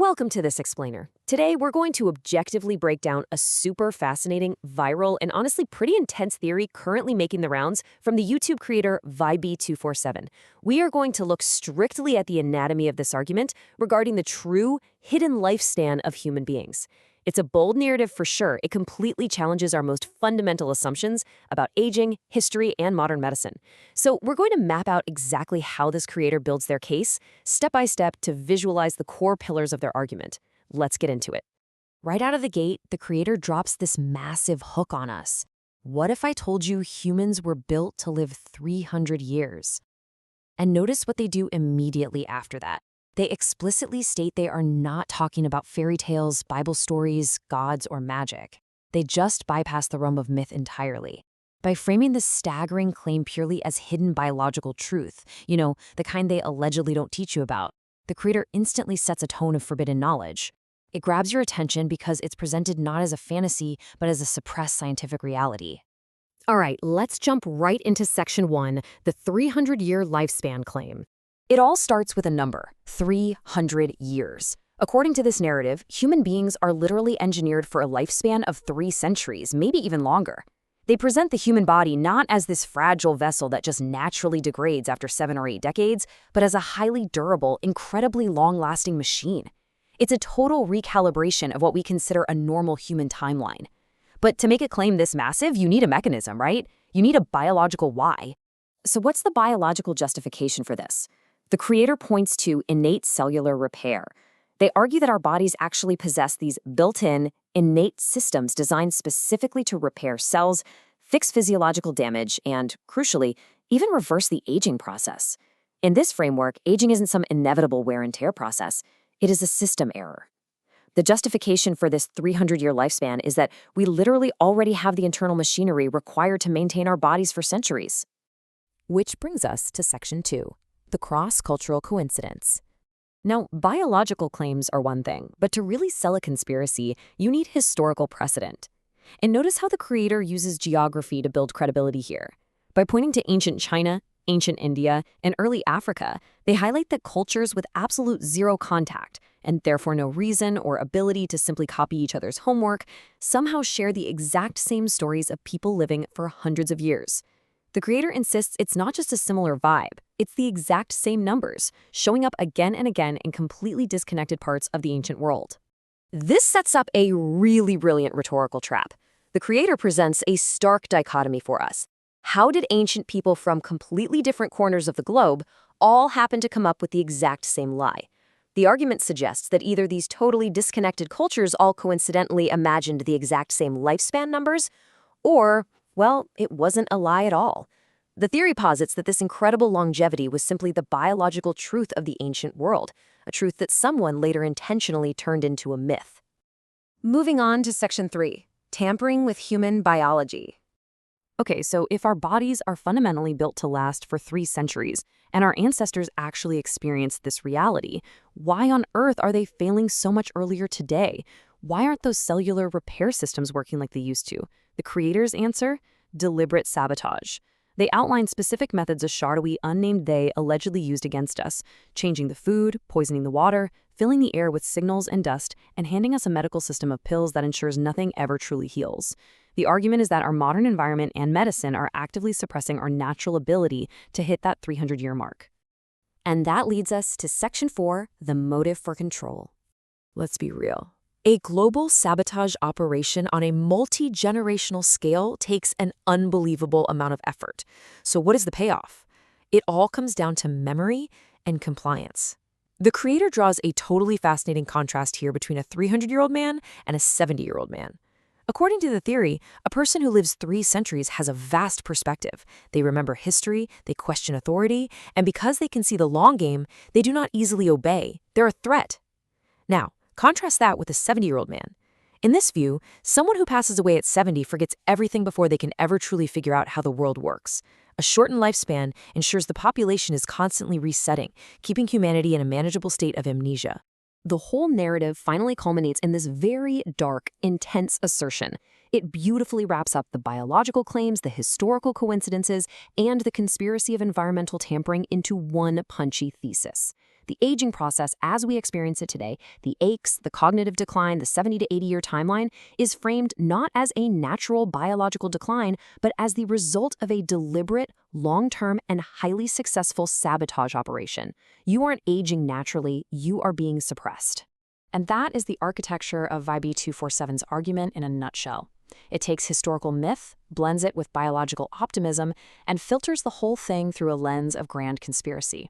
Welcome to this explainer. Today, we're going to objectively break down a super fascinating, viral, and honestly pretty intense theory currently making the rounds from the YouTube creator Vibe247. We are going to look strictly at the anatomy of this argument regarding the true, hidden lifespan of human beings. It's a bold narrative for sure. It completely challenges our most fundamental assumptions about aging, history, and modern medicine. So we're going to map out exactly how this creator builds their case, step by step, to visualize the core pillars of their argument. Let's get into it. Right out of the gate, the creator drops this massive hook on us. What if I told you humans were built to live 300 years? And notice what they do immediately after that. They explicitly state they are not talking about fairy tales, Bible stories, gods, or magic. They just bypass the realm of myth entirely. By framing this staggering claim purely as hidden biological truth, the kind they allegedly don't teach you about, the creator instantly sets a tone of forbidden knowledge. It grabs your attention because it's presented not as a fantasy, but as a suppressed scientific reality. All right, let's jump right into Section 1, the 300-year lifespan claim. It all starts with a number, 300 years. According to this narrative, human beings are literally engineered for a lifespan of 3 centuries, maybe even longer. They present the human body not as this fragile vessel that just naturally degrades after 7 or 8 decades, but as a highly durable, incredibly long-lasting machine. It's a total recalibration of what we consider a normal human timeline. But to make a claim this massive, you need a mechanism, right? You need a biological why. So what's the biological justification for this? The creator points to innate cellular repair. They argue that our bodies actually possess these built-in, innate systems designed specifically to repair cells, fix physiological damage, and, crucially, even reverse the aging process. In this framework, aging isn't some inevitable wear and tear process. It is a system error. The justification for this 300-year lifespan is that we literally already have the internal machinery required to maintain our bodies for centuries. Which brings us to Section 2. The cross-cultural coincidence. Now, biological claims are one thing, but to really sell a conspiracy, you need historical precedent. And notice how the creator uses geography to build credibility here. By pointing to ancient China, ancient India, and early Africa, they highlight that cultures with absolute zero contact, and therefore no reason or ability to simply copy each other's homework, somehow share the exact same stories of people living for hundreds of years. The creator insists it's not just a similar vibe, it's the exact same numbers, showing up again and again in completely disconnected parts of the ancient world. This sets up a really brilliant rhetorical trap. The creator presents a stark dichotomy for us. How did ancient people from completely different corners of the globe all happen to come up with the exact same lie? The argument suggests that either these totally disconnected cultures all coincidentally imagined the exact same lifespan numbers, or well, it wasn't a lie at all. The theory posits that this incredible longevity was simply the biological truth of the ancient world, a truth that someone later intentionally turned into a myth. Moving on to Section 3, tampering with human biology. Okay, so if our bodies are fundamentally built to last for 3 centuries, and our ancestors actually experienced this reality, why on earth are they failing so much earlier today? Why aren't those cellular repair systems working like they used to? The creator's answer? Deliberate sabotage. They outline specific methods a shadowy, unnamed they allegedly used against us, changing the food, poisoning the water, filling the air with signals and dust, and handing us a medical system of pills that ensures nothing ever truly heals. The argument is that our modern environment and medicine are actively suppressing our natural ability to hit that 300-year mark. And that leads us to Section 4, the motive for control. Let's be real. A global sabotage operation on a multi-generational scale takes an unbelievable amount of effort. So what is the payoff? It all comes down to memory and compliance. The creator draws a totally fascinating contrast here between a 300-year-old man and a 70-year-old man. According to the theory, a person who lives 3 centuries has a vast perspective. They remember history, they question authority, and because they can see the long game, they do not easily obey. They're a threat. Now, contrast that with a 70-year-old man. In this view, someone who passes away at 70 forgets everything before they can ever truly figure out how the world works. A shortened lifespan ensures the population is constantly resetting, keeping humanity in a manageable state of amnesia. The whole narrative finally culminates in this very dark, intense assertion. It beautifully wraps up the biological claims, the historical coincidences, and the conspiracy of environmental tampering into one punchy thesis. The aging process, as we experience it today, the aches, the cognitive decline, the 70 to 80-year timeline, is framed not as a natural biological decline, but as the result of a deliberate, long-term, and highly successful sabotage operation. You aren't aging naturally, you are being suppressed. And that is the architecture of VIB-247's argument in a nutshell. It takes historical myth, blends it with biological optimism, and filters the whole thing through a lens of grand conspiracy.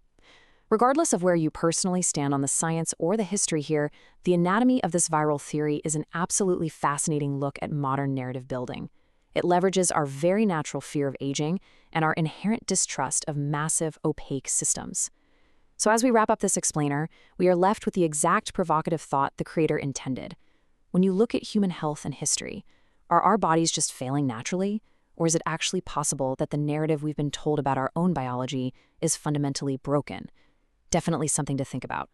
Regardless of where you personally stand on the science or the history here, the anatomy of this viral theory is an absolutely fascinating look at modern narrative building. It leverages our very natural fear of aging and our inherent distrust of massive, opaque systems. So as we wrap up this explainer, we are left with the exact provocative thought the creator intended. When you look at human health and history, are our bodies just failing naturally? Or is it actually possible that the narrative we've been told about our own biology is fundamentally broken? Definitely something to think about.